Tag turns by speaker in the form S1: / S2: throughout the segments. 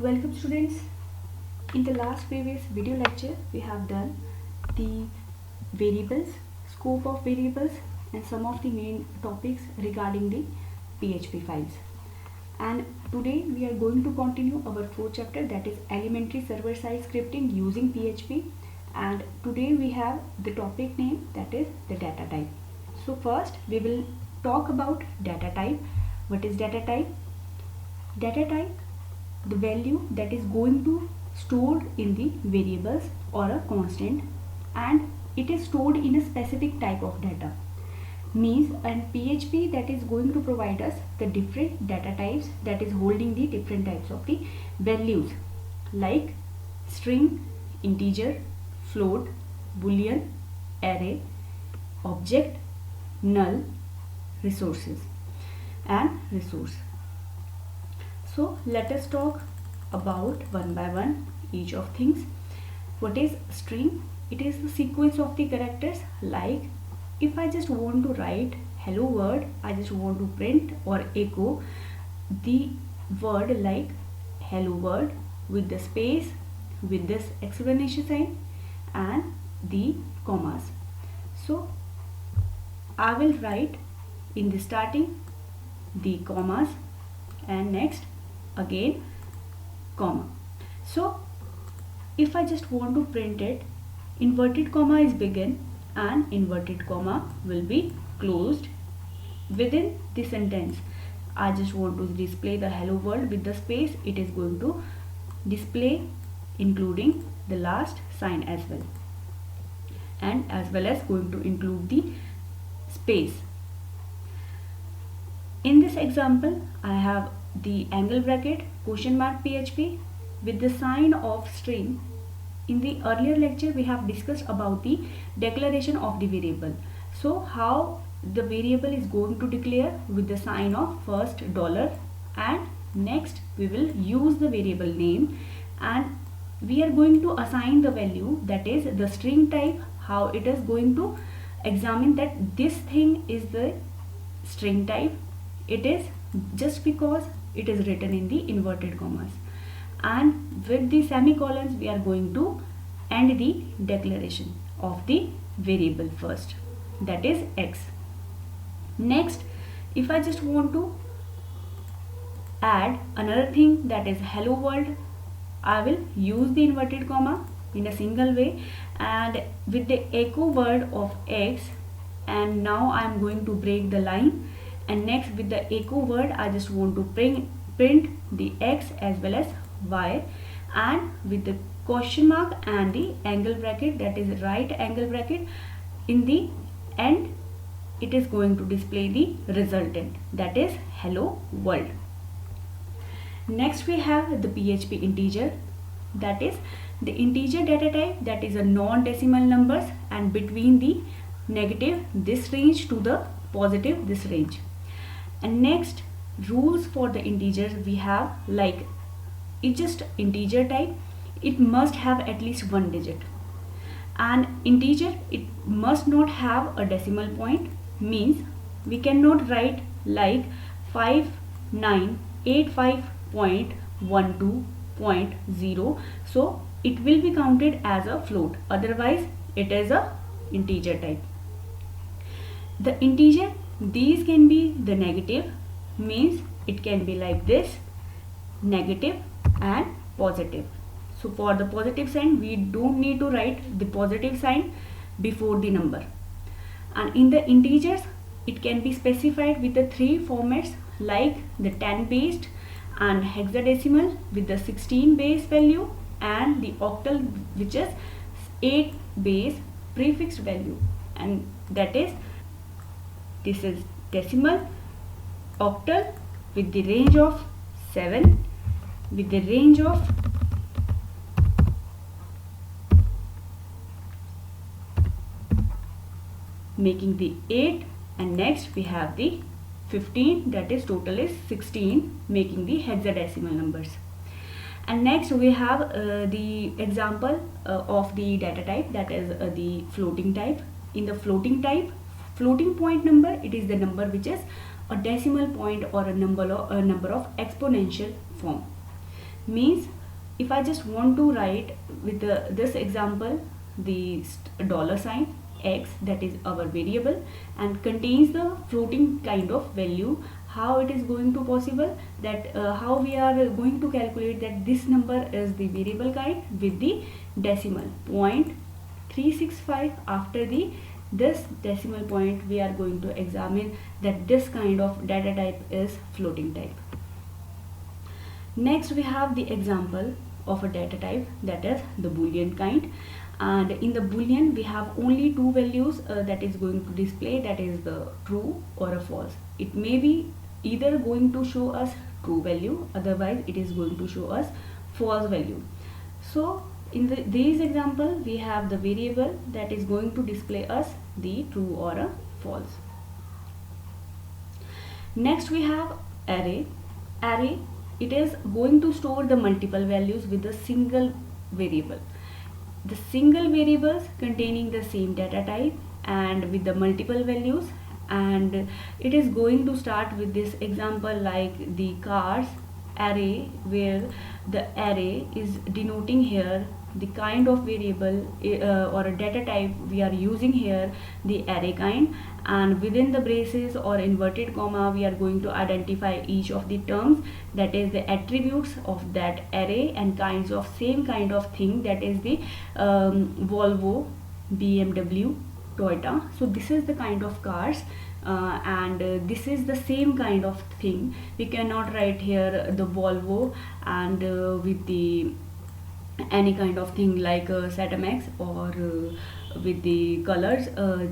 S1: Welcome students. In the last previous video lecture we have done the variables, scope of variables and some of the main topics regarding the PHP files. And today we are going to continue our fourth chapter, that is elementary server side scripting using PHP, and today we have the topic name, that is the data type. So first we will talk about data type. What is data type? Data type, the value that is going to stored in the variables or a constant, and it is stored in a specific type of data. Means, and PHP that is going to provide us the different data types that is holding the different types of the values like string, integer, float, boolean, array, object, null, resources and resource. So let us talk about one by one each of things. What is string? It is the sequence of the characters. Like if I just want to write hello world, I just want to print or echo the word like hello world with the space, with this exclamation sign and the commas. So I will write in the starting the commas and next again comma. So if I just want to print it, inverted comma is begin and inverted comma will be closed within the sentence. I just want to display the hello world with the space, it is going to display including the last sign as well, and as well as going to include the space. In this example I have the angle bracket question mark PHP with the sign of string. In the earlier lecture we have discussed about the declaration of the variable. So how the variable is going to declare with the sign of first dollar, and next we will use the variable name and we are going to assign the value, that is the string type. How it is going to examine that this thing is the string type? It is just because it is written in the inverted commas, and with the semicolons we are going to end the declaration of the variable first, that is x. Next, if I just want to add another thing, that is hello world, I will use the inverted comma in a single way and with the echo word of x, and now I am going to break the line, and next with the echo word I just want to print the x as well as y, and with the question mark and the angle bracket, that is right angle bracket, in the end it is going to display the resultant, that is hello world. Next we have the PHP integer, that is the integer data type, that is a non-decimal numbers, and between the negative this range to the positive this range. And next rules for the integers we have, like it's just integer type, it must have at least one digit, and integer it must not have a decimal point. Means we cannot write like 5985.12.0, so it will be counted as a float, otherwise it is a integer type. The integer, these can be the negative, means it can be like this, negative and positive. So for the positive sign we don't need to write the positive sign before the number. And in the integers it can be specified with the three formats, like the 10 based and hexadecimal with the 16 base value, and the octal which is 8 base prefixed value, and that is this is decimal, octal with the range of 7, with the range of making the 8, and next we have the 15, that is total is 16, making the hexadecimal numbers. And next we have the example of the data type, that is the floating type. In the floating type, floating point number, it is the number which is a decimal point or a number of exponential form. Means if I just want to write with this example the dollar sign x, that is our variable, and contains the floating kind of value, how it is going to possible that how we are going to calculate that this number is the variable kind with the decimal point 365 after the this decimal point. We are going to examine that this kind of data type is floating type. Next we have the example of a data type, that is the boolean kind, and in the boolean we have only two values that is going to display, that is the true or a false. It may be either going to show us true value, otherwise it is going to show us false value. So in these example we have the variable that is going to display us the true or a false. Next we have array. Array, it is going to store the multiple values with a single variable. The single variables containing the same data type and with the multiple values, and it is going to start with this example like the cars array, where the array is denoting here the kind of variable or a data type we are using here, the array kind, and within the braces or inverted comma we are going to identify each of the terms, that is the attributes of that array and kinds of same kind of thing, that is the Volvo, BMW, Toyota. So this is the kind of cars and this is the same kind of thing. We cannot write here the Volvo and with the any kind of thing like Satamax or with the colors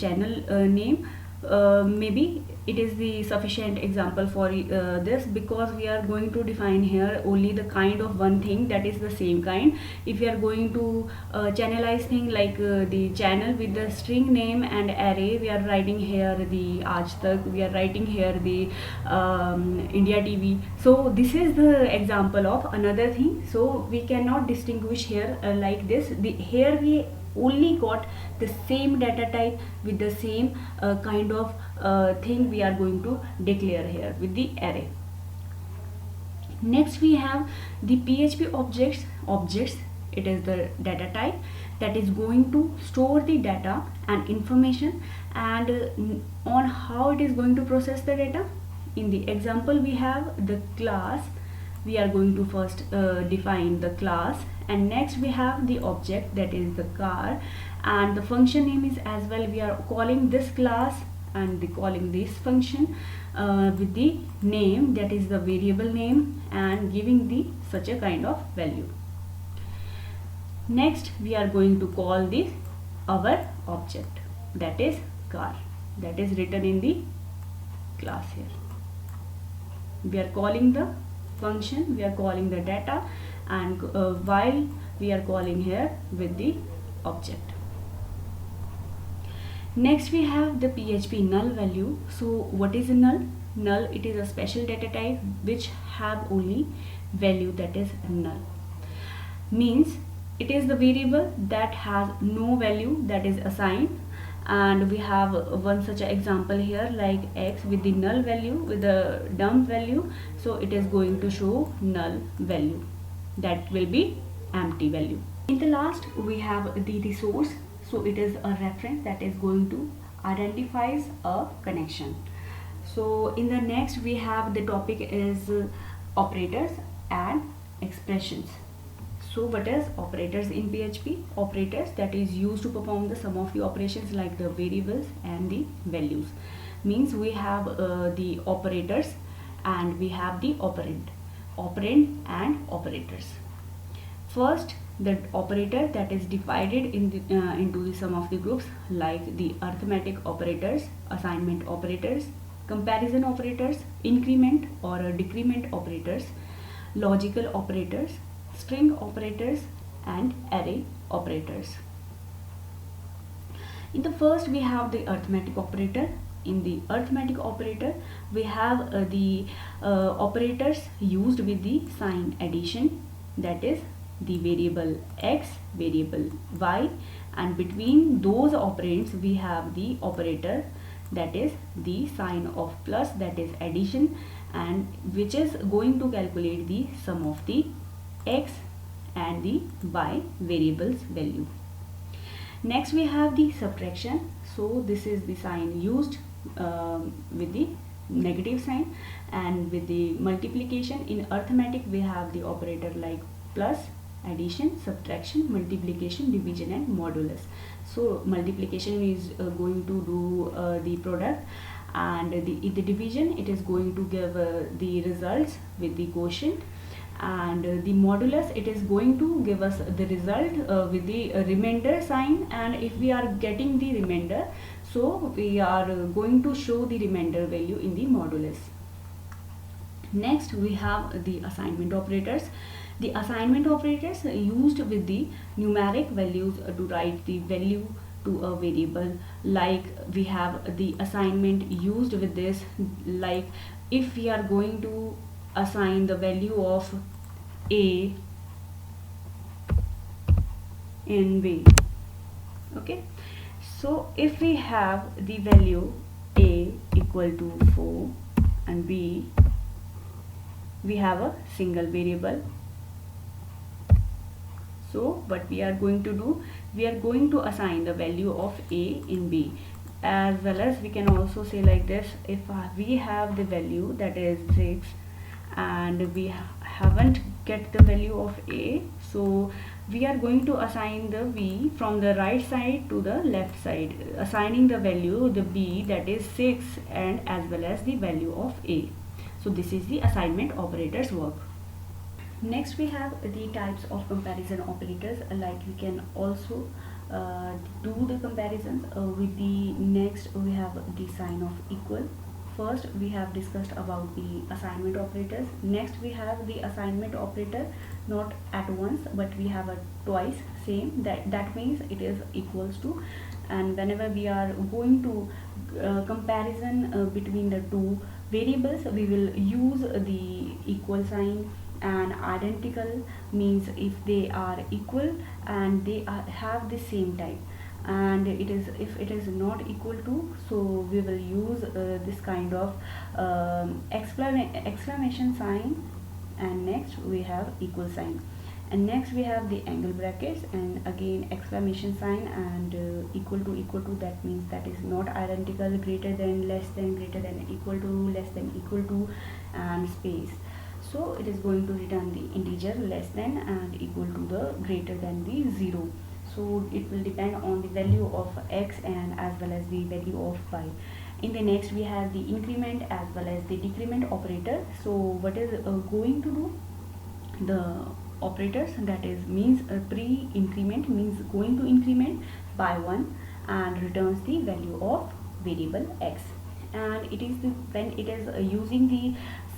S1: channel name. Maybe it is the sufficient example for this, because we are going to define here only the kind of one thing, that is the same kind. If we are going to channelize thing like the channel with the string name and array, we are writing here the Aaj Tak, we are writing here the India TV. So this is the example of another thing. So we cannot distinguish here like this. Here we only got the same data type with the same kind of thing we are going to declare here with the array. Next we have the PHP objects. It is the data type that is going to store the data and information, and on how it is going to process the data. In the example we have the class. We are going to first define the class, and next we have the object, that is the car, and the function name is as well. We are calling this class and calling this function with the name, that is the variable name, and giving the such a kind of value. Next we are going to call this our object, that is car, that is written in the class here. We are calling the function, we are calling the data, and while we are calling here with the object. Next we have the PHP null value. So what is a null? Null, it is a special data type which have only value, that is null. Means it is the variable that has no value that is assigned, and we have one such example here like x with the null value with the dump value. So it is going to show null value, that will be empty value. In the last we have the resource. So it is a reference that is going to identifies a connection. So in the next we have the topic is operators and expressions. So what is operators in PHP? Operators that is used to perform the sum of the operations like the variables and the values. Means we have the operators and we have the operand and operators. First, the operator that is divided in the, into the sum of the groups like the arithmetic operators, assignment operators, comparison operators, increment or decrement operators, logical operators, string operators, and array operators. In the first we have the arithmetic operator. In the arithmetic operator we have the operators used with the sign addition, that is the variable x, variable y, and between those operands we have the operator that is the sign of plus, that is addition, and which is going to calculate the sum of the x and the y variables value. Next we have the subtraction. So this is the sign used with the negative sign, and with the multiplication in arithmetic we have the operator like plus, addition, subtraction, multiplication, division and modulus. So multiplication is going to do the product, and the division it is going to give the results with the quotient, and the modulus it is going to give us the result with the remainder sign, and if we are getting the remainder, so we are going to show the remainder value in the modulus. Next we have the assignment operators. The assignment operators used with the numeric values to write the value to a variable. Like we have the assignment used with this, like if we are going to assign the value of a in b. Okay, so if we have the value a equal to 4 and b, we have a single variable. So what we are going to do, we are going to assign the value of a in b, as well as we can also say like this: if we have the value that is 6 and we haven't get the value of a, so we are going to assign the b from the right side to the left side, assigning the value the b that is 6 and as well as the value of a. So this is the assignment operators work. Next we have the types of comparison operators, like we can also do the comparisons with the next we have the sign of equal. First we have discussed about the assignment operators. Next we have the assignment operator, not at once but we have a twice same, that means it is equals to, and whenever we are going to comparison between the two variables, we will use the equal sign, and identical means if they are equal and they have the same type, and it is if it is not equal to, so we will use this kind of exclamation sign, and next we have equal sign, and next we have the angle brackets, and again exclamation sign, and equal to, that means that is not identical, greater than, less than, greater than, equal to, less than, equal to, and space. So it is going to return the integer less than and equal to the greater than the 0. So it will depend on the value of x and as well as the value of y. In the next we have the increment as well as the decrement operator. So what is going to do the operators, that is means pre-increment means going to increment by 1 and returns the value of variable x, and it is the when it is using the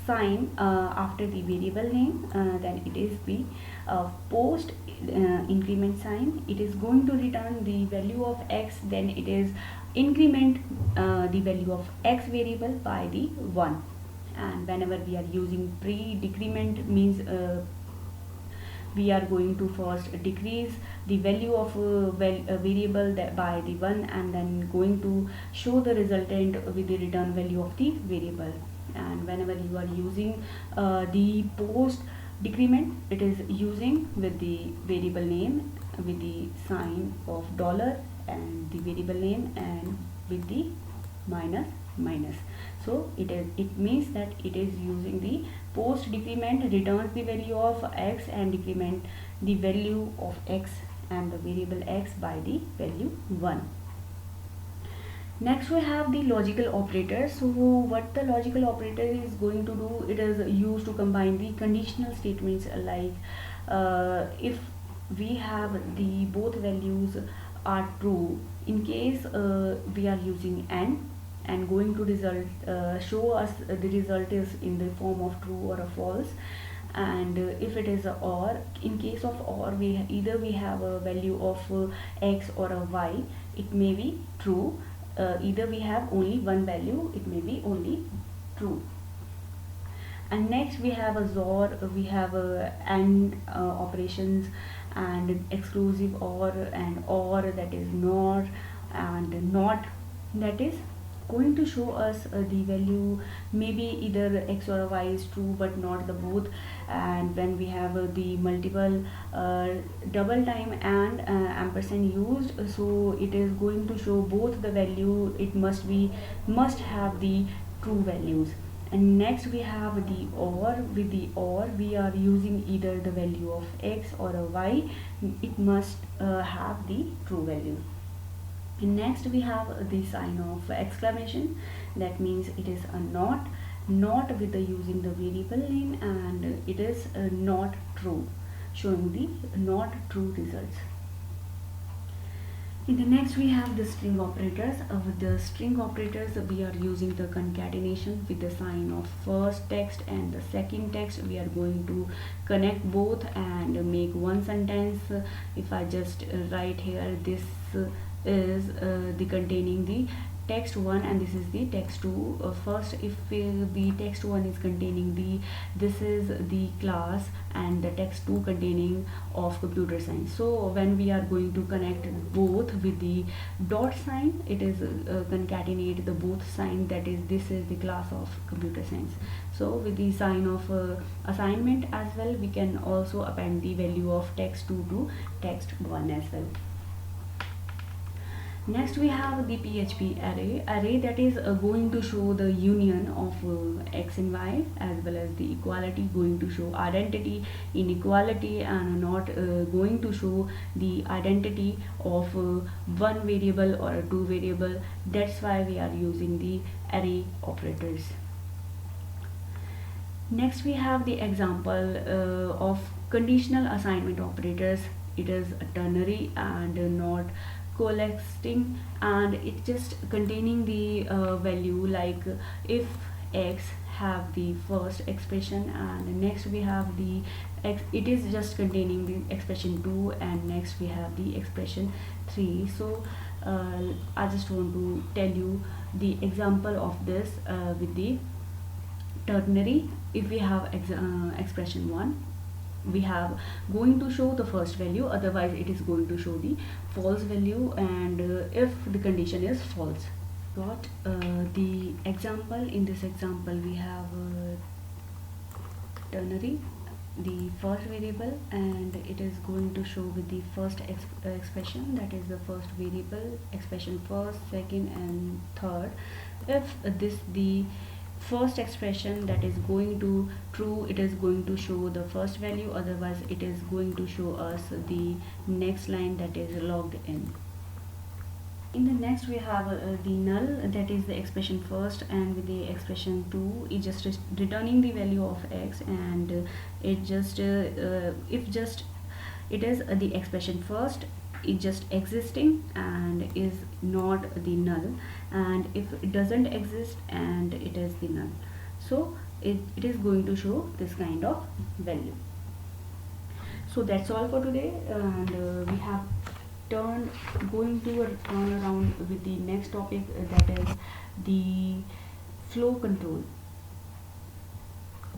S1: sign after the variable name, then it is the post increment sign, it is going to return the value of x, then it is increment the value of x variable by the 1, and whenever we are using pre-decrement means we are going to first decrease the value of a variable by the 1 and then going to show the resultant with the return value of the variable. And whenever you are using the post decrement, it is using with the variable name with the sign of dollar and the variable name and with the minus. So it means that it is using the post decrement returns the value of x and decrement the value of x and the variable x by the value 1. Next we have the logical operator. So what the logical operator is going to do, it is used to combine the conditional statements, like if we have the both values are true, in case we are using and going to result show us the result is in the form of true or a false, and if it is a or, in case of or we either we have a value of x or a y, it may be true, either we have only one value, it may be only true. And next we have a XOR, we have a AND operations, and exclusive or, and or that is NOR, and not that is going to show us the value, maybe either x or y is true but not the both. And when we have the multiple double time and ampersand used, so it is going to show both the value, it must have the true values. And next we have the or. With the or we are using either the value of x or a y, it must have the true value. And next we have the sign of exclamation, that means it is a not with the using the variable name, and it is not true, showing the not true results. In the next we have the string operators. With the string operators we are using the concatenation with the sign of first text and the second text. We are going to connect both and make one sentence. If I just write here, this is the containing the text 1 and this is the text 2. First, if the text 1 is containing the, this is the class, and the text 2 containing of computer science. So when we are going to connect both with the dot sign, it is concatenate the both sign, that is this is the class of computer science. So with the sign of assignment as well, we can also append the value of text 2 to text 1 as well. Next we have the PHP array that is going to show the union of x and y, as well as the equality, going to show identity, inequality, and not going to show the identity of one variable or two variable. That's why we are using the array operators. Next we have the example of conditional assignment operators. It is a ternary and not collecting, and it just containing the value, like if x have the first expression, and next we have the x, it is just containing the expression 2, and next we have the expression 3. So I just want to tell you the example of this with the ternary. If we have expression 1, we have going to show the first value, otherwise it is going to show the false value, and if the condition is false. Got the example. In this example we have ternary, the first variable, and it is going to show with the first expression, that is the first variable, expression first, second, and third. If this the first expression that is going to true, it is going to show the first value, otherwise it is going to show us the next line, that is logged in. In the next we have the null, that is the expression first, and with the expression 2 it just returning the value of x, and it just if just it is the expression first, it just existing and is not the null, and if it doesn't exist and it is the null, so it is going to show this kind of value. So that's all for today, and we have going to turn around with the next topic, that is the flow control.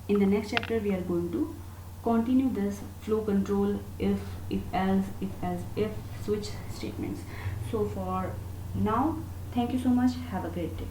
S1: In the next chapter we are going to continue this flow control, if else, if switch statements. So for now, thank you so much, have a great day.